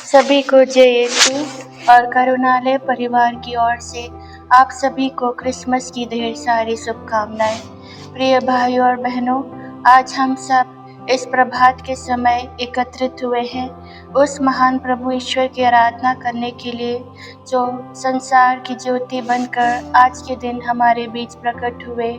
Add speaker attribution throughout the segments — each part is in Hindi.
Speaker 1: सभी को जय यीशु और करुणालय परिवार की ओर से आप सभी को क्रिसमस की ढेर सारी शुभकामनाएं। प्रिय भाइयों और बहनों, आज हम सब इस प्रभात के समय एकत्रित हुए हैं उस महान प्रभु ईश्वर की आराधना करने के लिए जो संसार की ज्योति बनकर आज के दिन हमारे बीच प्रकट हुए।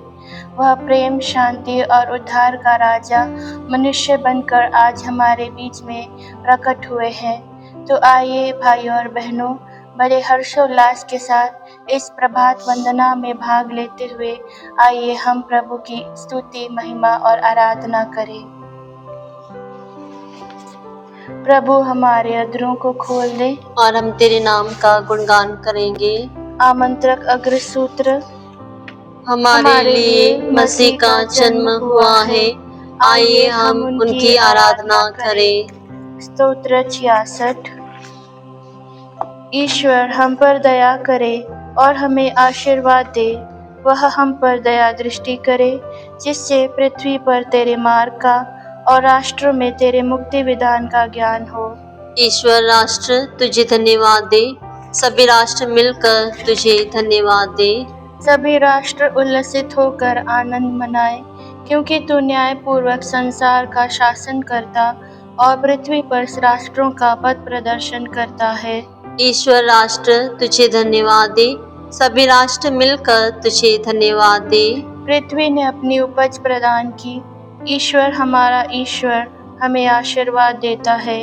Speaker 1: वह प्रेम, शांति और उद्धार का राजा मनुष्य बनकर आज हमारे बीच में प्रकट हुए हैं। तो आइए भाइयों और बहनों, बड़े हर्षोल्लास के साथ इस प्रभात वंदना में भाग लेते हुए आइए हम प्रभु की स्तुति, महिमा और आराधना करें। प्रभु हमारे अधरों को खोल दे
Speaker 2: और हम तेरे नाम का गुणगान करेंगे।
Speaker 1: आमंत्रक अग्र सूत्र।
Speaker 2: हमारे लिए मसीह का जन्म हुआ है, आइए हम उनकी आराधना करें।
Speaker 1: स्तोत्र 66। ईश्वर हम पर दया करे और हमें आशीर्वाद दे। वह हम पर दया दृष्टि करे, जिससे पृथ्वी पर तेरे मार्ग का और राष्ट्रों में तेरे मुक्ति विधान का ज्ञान हो।
Speaker 2: ईश्वर राष्ट्र तुझे धन्यवाद दे, सभी राष्ट्र मिलकर तुझे धन्यवाद दे।
Speaker 1: सभी राष्ट्र उल्लसित होकर आनंद मनाए, क्योंकि तू न्याय पूर्वक संसार का शासन करता और पृथ्वी पर राष्ट्रों का पथ प्रदर्शन करता है।
Speaker 2: ईश्वर राष्ट्र तुझे धन्यवाद दे, सभी राष्ट्र मिलकर तुझे धन्यवाद दे।
Speaker 1: पृथ्वी ने अपनी उपज प्रदान की, ईश्वर हमारा ईश्वर हमें आशीर्वाद देता है।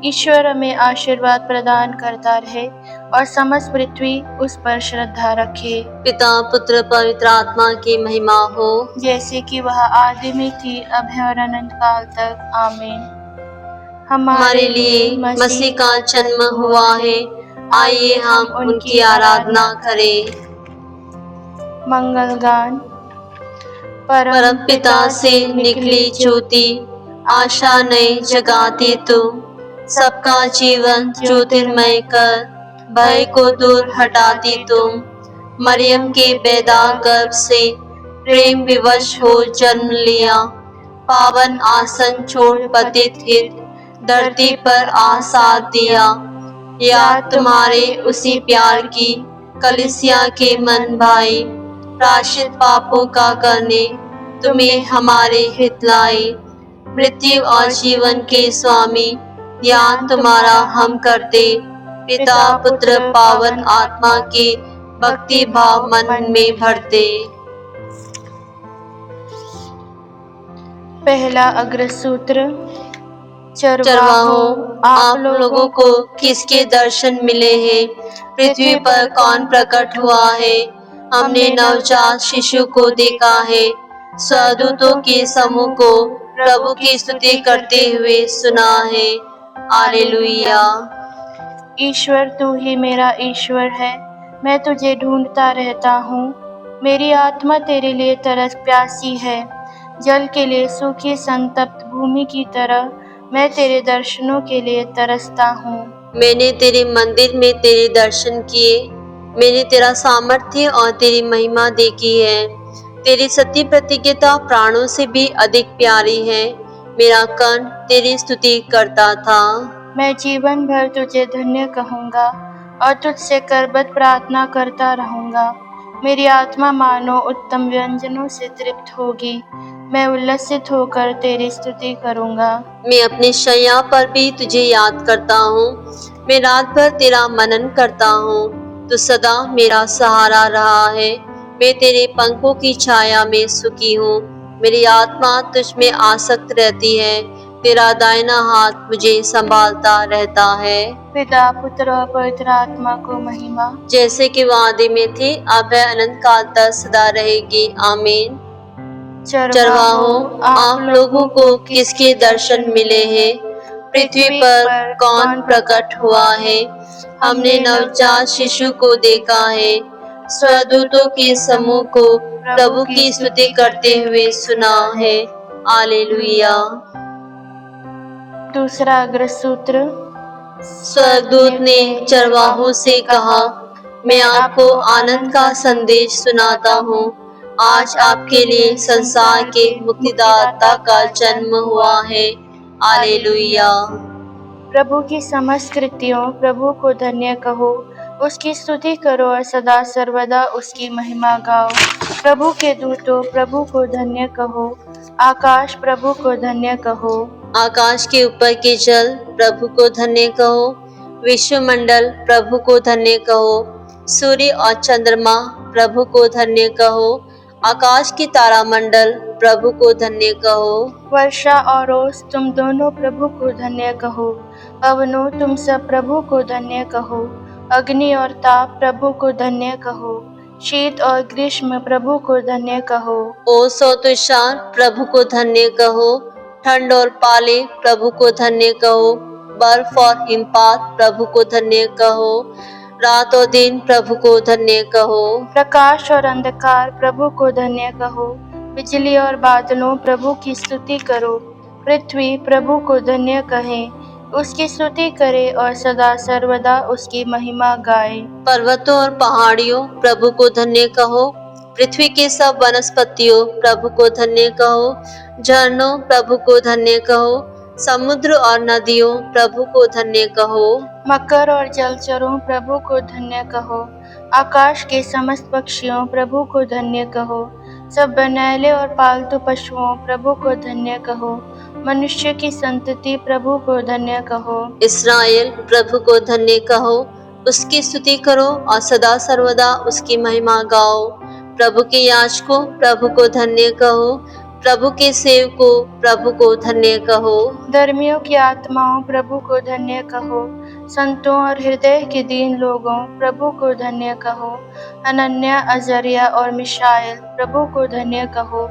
Speaker 1: ईश्वर हमें आशीर्वाद प्रदान करता रहे और समस्त पृथ्वी उस पर श्रद्धा रखे।
Speaker 2: पिता, पुत्र, पवित्र आत्मा की महिमा हो,
Speaker 1: जैसे कि वह आदि में थी, अब है और अनंत काल तक। आमीन।
Speaker 2: हमारे लिए मसीह का जन्म हुआ है, आइए हम उनकी आराधना करें।
Speaker 1: मंगल गान।
Speaker 2: परम पिता से निकली ज्योति, आशा नई जगाती तू। सबका जीवन ज्योतिर्मय कर, भय को दूर हटाती तुम। मरियम के बेदा गर्भ से प्रेम विवश हो जन्म लिया। पावन आसन छोड़ पतित हित, धरती पर आसाद दिया। याद तुम्हारे उसी प्यार की, कलीसिया के मन भाई। प्रायश्चित पापों का करने तुम्हें हमारे हित लाई। मृत्यु और जीवन के स्वामी, ध्यान तुम्हारा हम करते। पिता, पुत्र, पावन आत्मा के भक्ति भाव मन में भरते।
Speaker 1: पहला अग्र सूत्र।
Speaker 2: चरवाहों, आप लोगों को किसके दर्शन मिले हैं? पृथ्वी पर कौन प्रकट हुआ है? हमने नवजात शिशु को देखा है। स्वदूतों के समूह को प्रभु की स्तुति करते हुए सुना है। हालेलुया।
Speaker 1: ईश्वर, तू ही मेरा ईश्वर है, मैं तुझे ढूंढता रहता हूँ। मेरी आत्मा तेरे लिए तरस प्यासी है, जल के लिए सूखी संतप्त भूमि की तरह मैं तेरे दर्शनों के लिए तरसता हूँ।
Speaker 2: मैंने तेरे मंदिर में तेरे दर्शन किए, मैंने तेरा सामर्थ्य और तेरी महिमा देखी है। तेरी सत्य प्रतिज्ञता प्राणों से भी अधिक प्यारी है। मेरा कर्ण तेरी स्तुति करता था।
Speaker 1: मैं जीवन भर तुझे धन्य कहूँगा और तुझसे करबद्ध प्रार्थना करता रहूँगा। मेरी आत्मा मानो उत्तम व्यंजनों से तृप्त होगी, मैं उल्लसित होकर तेरी स्तुति करूँगा।
Speaker 2: मैं अपने शैया पर भी तुझे याद करता हूँ, मैं रात भर तेरा मनन करता हूँ। तू सदा मेरा सहारा रहा है, मैं तेरे पंखों की छाया में सुखी हूँ। मेरी आत्मा तुझ में आसक्त रहती है, तेरा दाहिना हाथ मुझे संभालता रहता है। पिता,
Speaker 1: पुत्र और पवित्र आत्मा को महिमा,
Speaker 2: जैसे कि वादे में थी, अब है, अनंत काल तक सदा रहेगी। आमीन। चरवाहों, आप लोगों को किसके दर्शन मिले हैं? पृथ्वी पर कौन प्रकट हुआ है? हमने नवजात शिशु को देखा है। स्वदूतों के समूह को प्रभु की स्तुति करते हुए सुना है। हालेलुया।
Speaker 1: दूसरा अग्र सूत्र।
Speaker 2: स्वर्गदूत ने चरवाहों से कहा, मैं आपको आनंद का संदेश सुनाता हूँ। आज आपके लिए संसार के मुक्तिदाता का जन्म हुआ है। हालेलुया।
Speaker 1: प्रभु की समस्त कृतियों, प्रभु को धन्य कहो। उसकी स्तुति करो और सदा सर्वदा उसकी महिमा गाओ। प्रभु के दूतों, प्रभु को धन्य कहो। आकाश, प्रभु को धन्य कहो।
Speaker 2: आकाश के ऊपर के जल, प्रभु को धन्य कहो। विश्वमंडल, प्रभु को धन्य कहो। सूर्य और चंद्रमा, प्रभु को धन्य कहो। आकाश की तारामंडल, प्रभु को धन्य कहो।
Speaker 1: वर्षा और ओस, तुम दोनों प्रभु को धन्य कहो। पवनों, तुम सब प्रभु को धन्य कहो। अग्नि और ताप, प्रभु को धन्य कहो। शीत और ग्रीष्म, प्रभु को धन्य कहो।
Speaker 2: ओस और तुषार, प्रभु को धन्य कहो। ठंड और पाले, प्रभु को धन्य कहो। बर्फ और हिमपात, प्रभु को धन्य कहो। रात और दिन, प्रभु को धन्य कहो।
Speaker 1: प्रकाश और अंधकार, प्रभु को धन्य कहो। बिजली और बादलों, प्रभु की स्तुति करो। पृथ्वी, प्रभु को धन्य कहे। उसकी स्तुति करे और सदा सर्वदा उसकी महिमा गाए।
Speaker 2: पर्वतों और पहाड़ियों, प्रभु को धन्य कहो। पृथ्वी के सब वनस्पतियों, प्रभु को धन्य कहो। झरनों, प्रभु को धन्य कहो। समुद्र और नदियों, प्रभु को धन्य कहो।
Speaker 1: मकर और जलचरों, प्रभु को धन्य कहो। आकाश के समस्त पक्षियों, प्रभु को धन्य कहो। सब बनैले और पालतू पशुओं, प्रभु को धन्य कहो। मनुष्य की संतति, प्रभु को धन्य कहो।
Speaker 2: इस्राएल, प्रभु को धन्य कहो। उसकी स्तुति करो और सदा सर्वदा उसकी महिमा गाओ। प्रभु के याजकों, प्रभु को धन्य कहो। प्रभु के सेवकों, प्रभु को धन्य कहो।
Speaker 1: धर्मियों की आत्माओं, प्रभु को धन्य कहो। संतों और हृदय के दीन लोगों, प्रभु को धन्य कहो। अनन्या, अजरिया और मिशाएल, प्रभु को धन्य कहो।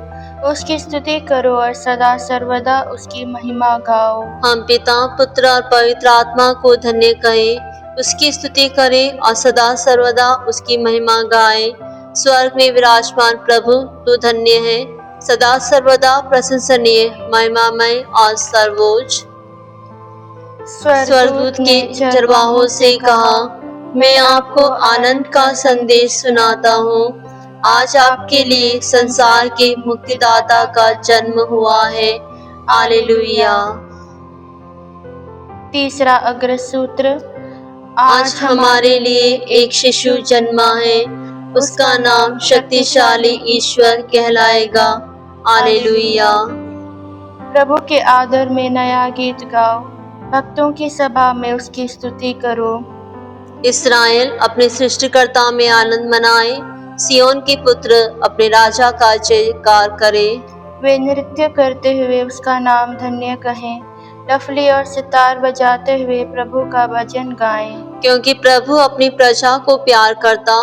Speaker 1: उसकी स्तुति करो और सदा सर्वदा उसकी महिमा गाओ।
Speaker 2: हम पिता, पुत्र और पवित्र आत्मा को धन्य कहें। उसकी स्तुति करें और सदा सर्वदा उसकी महिमा गाएं। स्वर्ग में विराजमान प्रभु, तू धन्य है। सदा सर्वदा प्रशंसनीय, महिमामय और सर्वोच्च। स्वर्गदूत के चरवाहों से कहा, मैं आपको आनंद का संदेश सुनाता हूँ। आज आपके लिए संसार के मुक्तिदाता का जन्म हुआ है। हालेलुया।
Speaker 1: तीसरा अग्रसूत्र।
Speaker 2: आज हमारे लिए एक शिशु जन्मा है। उसका नाम शक्तिशाली ईश्वर कहलाएगा। हालेलुया।
Speaker 1: प्रभु के आदर में नया गीत गाओ। भक्तों की सभा में उसकी स्तुति करो।
Speaker 2: इस्राएल अपने सृष्टिकर्ता में आनंद मनाए। सियोन के पुत्र अपने राजा का जयकार करे।
Speaker 1: वे नृत्य करते हुए उसका नाम धन्य कहें। डफली और सितार बजाते हुए प्रभु का भजन गाएं।
Speaker 2: क्योंकि प्रभु अपनी प्रजा को प्यार करता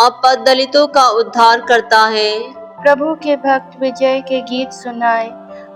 Speaker 2: और पद दलितों का उद्धार करता है।
Speaker 1: प्रभु के भक्त विजय के गीत सुनाए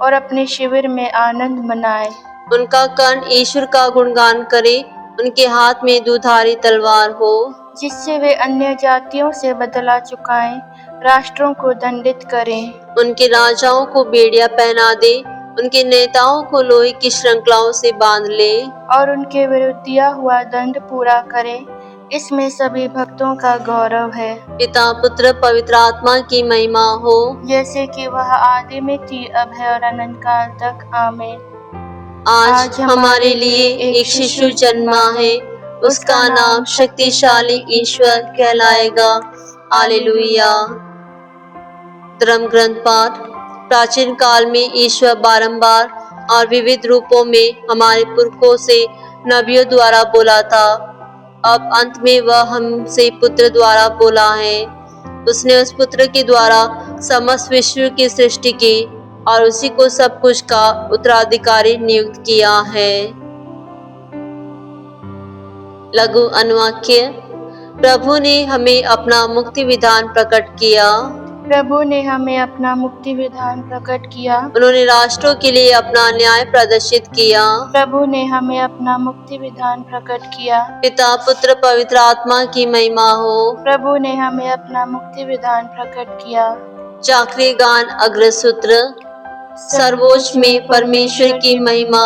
Speaker 1: और अपने शिविर में आनंद मनाए।
Speaker 2: उनका कर्ण ईश्वर का गुणगान करे। उनके हाथ में दुधारी तलवार हो,
Speaker 1: जिससे वे अन्य जातियों से बदला चुकाएं, राष्ट्रों को दंडित करें।
Speaker 2: उनके राजाओं को बेड़िया पहना दे। उनके नेताओं को लोहे की श्रृंखलाओं से बांध ले
Speaker 1: और उनके विरुद्ध दिया हुआ दंड पूरा करें। इसमें सभी भक्तों का गौरव है।
Speaker 2: पिता, पुत्र, पवित्र आत्मा की महिमा हो,
Speaker 1: जैसे कि वह आदि में थी, अब है और अनंत काल तक। आमीन।
Speaker 2: आज हमारे लिए एक शिशु जन्मा है। उसका नाम शक्तिशाली ईश्वर कहलाएगा। हालेलुया। धर्म ग्रंथ पाठ। प्राचीन काल में ईश्वर बारंबार और विविध रूपों में हमारे पुरखों से नबियों द्वारा बोला था। अब अंत में वह हमसे पुत्र द्वारा बोला है। उसने उस पुत्र के द्वारा समस्त विश्व की सृष्टि की और उसी को सब कुछ का उत्तराधिकारी नियुक्त किया है। लघु अनुवाक्य। प्रभु ने हमें अपना मुक्ति विधान प्रकट किया।
Speaker 1: प्रभु ने हमें अपना मुक्ति विधान प्रकट किया।
Speaker 2: उन्होंने राष्ट्रों के लिए अपना न्याय प्रदर्शित किया।
Speaker 1: प्रभु ने हमें अपना मुक्ति विधान प्रकट किया।
Speaker 2: पिता, पुत्र, पवित्र आत्मा की महिमा हो।
Speaker 1: प्रभु ने हमें अपना मुक्ति विधान प्रकट किया।
Speaker 2: चाकरी गान अग्रसूत्र। सर्वोच्च में परमेश्वर की महिमा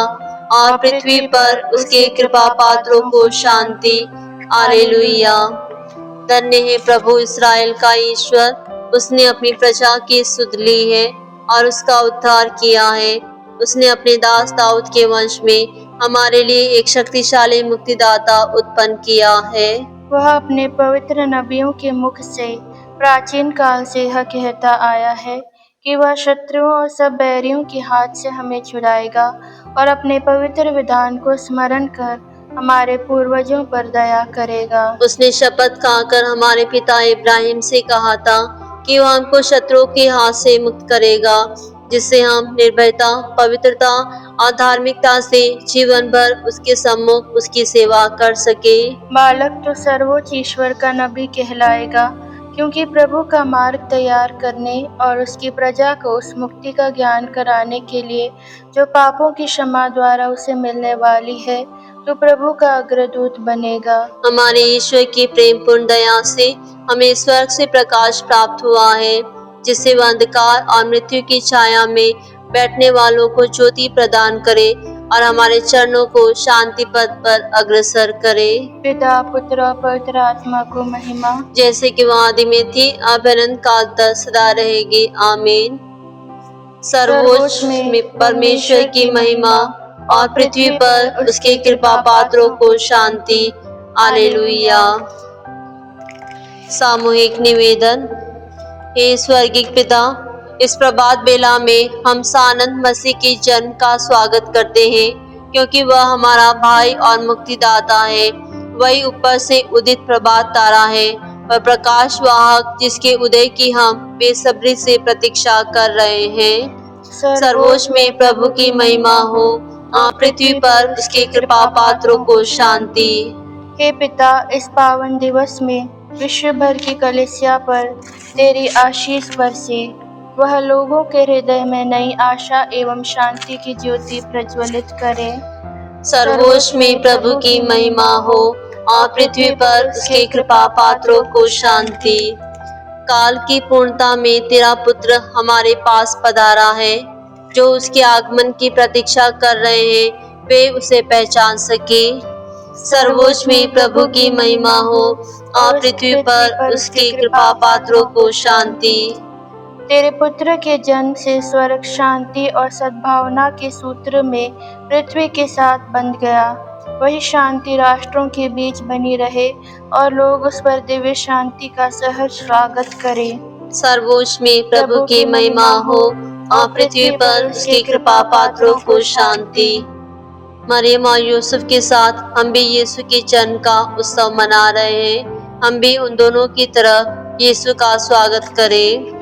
Speaker 2: और पृथ्वी पर उसके कृपा पात्रों को शांति। हालेलुया। धन्य है प्रभु इस्राएल का ईश्वर। उसने अपनी प्रजा की सुध ली है और उसका उद्धार किया है। उसने अपने दास दाऊद के वंश में हमारे लिए एक शक्तिशाली मुक्तिदाता उत्पन्न किया है।
Speaker 1: वह अपने पवित्र नबियों के मुख से प्राचीन काल से यह कहता आया है कि वह शत्रुओं और सब बैरियों के हाथ से हमें छुड़ाएगा और अपने पवित्र विधान को स्मरण कर हमारे पूर्वजों पर दया करेगा।
Speaker 2: उसने शपथ खाकर हमारे पिता इब्राहिम से कहा था कि वह हमको शत्रुओं के हाथ से मुक्त करेगा, जिससे हम निर्भयता, पवित्रता और धार्मिकता से जीवन भर उसके सम्मुख उसकी सेवा कर सके।
Speaker 1: बालक तो सर्वोच्च ईश्वर का नबी कहलाएगा, क्योंकि प्रभु का मार्ग तैयार करने और उसकी प्रजा को उस मुक्ति का ज्ञान कराने के लिए जो पापों की क्षमा द्वारा उसे मिलने वाली है, तो प्रभु का अग्रदूत बनेगा।
Speaker 2: हमारे ईश्वर की प्रेम पूर्ण दया से हमें स्वर्ग से प्रकाश प्राप्त हुआ है, जिससे वह अंधकार और मृत्यु की छाया में बैठने वालों को ज्योति प्रदान करे और हमारे चरणों को शांति पथ पर अग्रसर करे।
Speaker 1: पिता, पुत्र और पवित्र आत्मा को महिमा,
Speaker 2: जैसे कि वह आदि में थी, अब अनंत काल तक सदा रहेगी। आमीन। सर्वोच्च में परमेश्वर की महिमा और पृथ्वी पर उसके कृपा पात्रों को शांति। हालेलुया। सामूहिक निवेदन। हे स्वर्गीय पिता, इस प्रभात बेला में हम सानंद मसीह के जन्म का स्वागत करते हैं, क्योंकि वह हमारा भाई और मुक्तिदाता है। वही ऊपर से उदित प्रभात तारा है, वह प्रकाश वाहक जिसके उदय की हम बेसब्री से प्रतीक्षा कर रहे हैं। सर्वोच्च में प्रभु की महिमा हो और पृथ्वी पर उसके कृपा पात्रों को शांति।
Speaker 1: हे पिता, इस पावन दिवस में विश्व भर की कलीसिया पर तेरी आशीष बरसे, वह लोगों के हृदय में नई आशा एवं शांति की ज्योति प्रज्वलित करे।
Speaker 2: सर्वोच्च में प्रभु की महिमा हो और पृथ्वी पर उसके कृपा पात्रों को शांति। काल की पूर्णता में तेरा पुत्र हमारे पास पधारा है। जो उसके आगमन की प्रतीक्षा कर रहे हैं, वे उसे पहचान सके। सर्वोच्च में प्रभु की महिमा हो और पृथ्वी पर उसके कृपा पात्रों को शांति।
Speaker 1: तेरे पुत्र के जन्म से स्वर्ग शांति और सद्भावना के सूत्र में पृथ्वी के साथ बंध गया। वही शांति राष्ट्रों के बीच बनी रहे और लोग उस पर दिव्य शांति का सहज स्वागत करें।
Speaker 2: सर्वोच्च में प्रभु की महिमा हो और पृथ्वी पर उसके कृपा पात्रों को शांति। मरियम और यूसुफ के साथ हम भी यीशु के जन्म का उत्सव मना रहे हैं। हम भी उन दोनों की तरह यीशु का स्वागत करें।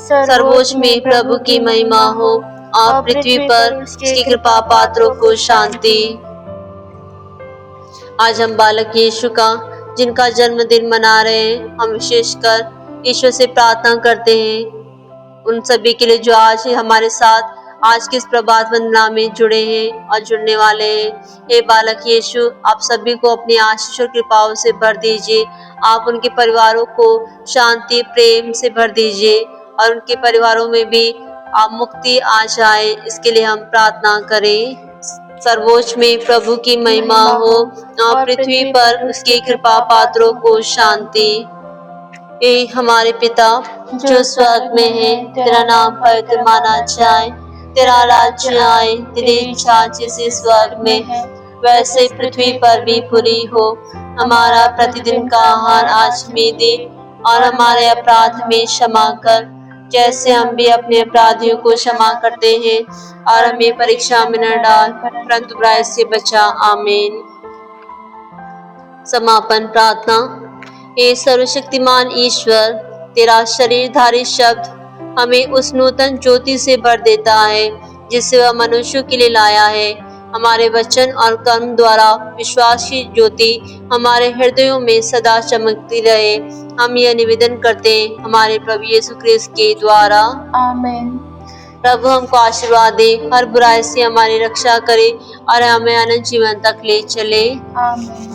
Speaker 2: सर्वोच्च में प्रभु की महिमा हो और पृथ्वी पर उसकी कृपा पात्रों को शांति। आज हम बालक यीशु का, जिनका जन्मदिन मना रहे हैं, हम विशेषकर ईश्वर से प्रार्थना करते हैं उन सभी के लिए जो आज हमारे साथ आज के इस प्रभात वंदना में जुड़े हैं और जुड़ने वाले हैं। हे बालक यीशु, आप सभी को अपनी आशीष और कृपाओं से भर दीजिए। आप उनके परिवारों को शांति प्रेम से भर दीजिए और उनके परिवारों में भी आप मुक्ति आ जाए, इसके लिए हम प्रार्थना करें। सर्वोच्च में प्रभु की महिमा हो और पृथ्वी पर उसके कृपा पात्रों को शांति। हे हमारे पिता जो स्वर्ग में है, तेरा नाम पवित्र माना जाए, तेरा राज्य आए, तेरी इच्छा जैसे स्वर्ग में है वैसे पृथ्वी पर भी पूरी हो। हमारा प्रतिदिन का आहार आज हमें दे और हमारे अपराध में क्षमा कर, जैसे हम भी अपने अपराधियों को क्षमा करते हैं, और हमें परीक्षा में न डाल परंतु बुराई से बचा। आमीन। समापन प्रार्थना। हे सर्वशक्तिमान ईश्वर, तेरा शरीरधारी शब्द हमें उस नूतन ज्योति से भर देता है जिससे वह मनुष्यों के लिए लाया है। हमारे वचन और कर्म द्वारा विश्वास की ज्योति हमारे हृदयों में सदा चमकती रहे। हम यह निवेदन करते हैं हमारे प्रभु यीशु क्रिस्त के द्वारा।
Speaker 1: आमीन।
Speaker 2: प्रभु हमको आशीर्वाद दे, हर बुराई से हमारी रक्षा करे और हमें अनंत जीवन तक ले चले।
Speaker 1: आमीन।